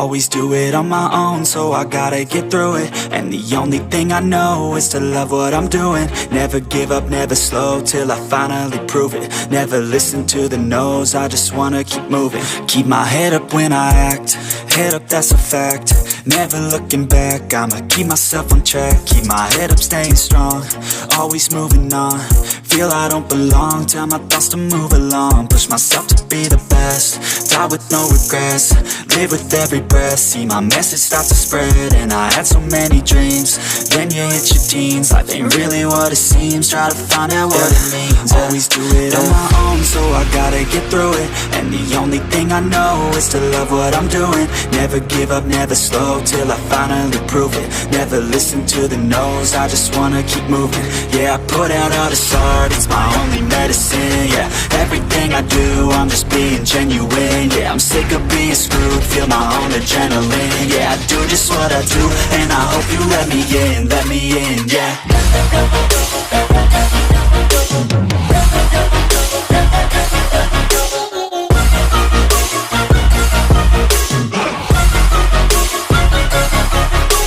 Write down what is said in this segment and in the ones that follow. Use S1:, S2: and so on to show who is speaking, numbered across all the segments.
S1: Always do it on my own, so I gotta get through it. And the only thing I know is to love what I'm doing. Never give up, never slow, till I finally prove it. Never listen to the no's, I just wanna keep moving. Keep my head up when I act, head up, that's a fact. Never looking back, I'ma keep myself on track. Keep my head up, staying strong, always moving on. Feel I don't belong, tell my thoughts to move along. Push myself to be the best, die with no regrets. Live with every breath, see my message start to spread. And I had so many dreams, then you hit your teens. Life ain't really what it seems, try to find out what it means. Always do it on my own, so I gotta get through it. And the only thing I know is to love what I'm doing. Never give up, never slow, till I finally prove it. Never listen to the no's, I just wanna keep moving. Yeah, I put out all this art, it's my only medicine. Yeah, everything I do, I'm just being genuine. Yeah, I'm sick of being screwed, feel my own adrenaline. Yeah, I do just what I do, and I hope you let me in, yeah.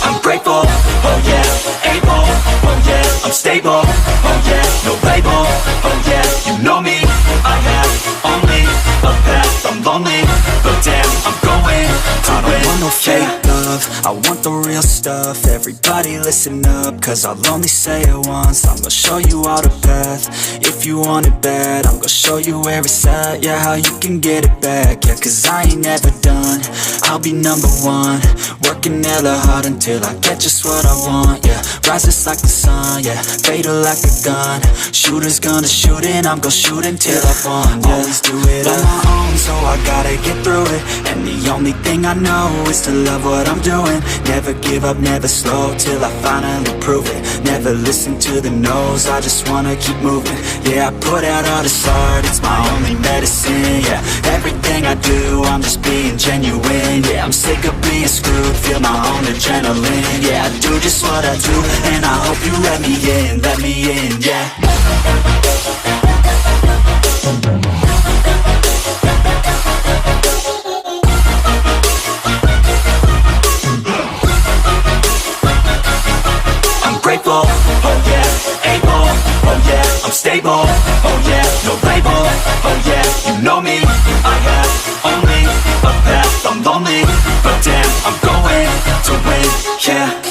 S1: I'm grateful, oh yeah, able, oh yeah, I'm stable, oh yeah, no label, oh yeah, you know me, I have only a path, I'm lonely, but damn, I'm going to win. I don't want no fake love, I want the real stuff. Everybody listen up, cause I'll only say it once. I'm gonna show you all the path, if you want it bad. I'm gonna show you where it's at, yeah, how you can get it back. Yeah, cause I ain't never done, I'll be number one. Working hella hard until I get just what I want, yeah. Rises like the sun, yeah, fatal like a gun. Shooter's gonna shoot and I'm gonna shoot until I won, yeah. Always do it on my own, so I gotta get through it. And the only thing I know is to love what I'm doing. Never give up, never slow, till I finally prove it. Never listen to the no's, I just wanna keep moving. Yeah, I put out all this art, it's my only medicine. Yeah, everything I do, I'm just being genuine. Yeah, I'm sick of being screwed, feel my own adrenaline. Yeah, I do just what I do, and I hope you let me in, yeah. I'm grateful, oh yeah, able, oh yeah, I'm stable, oh yeah, no label, oh yeah, you know me, I have only a path, I'm lonely, but damn, I'm going to win, yeah.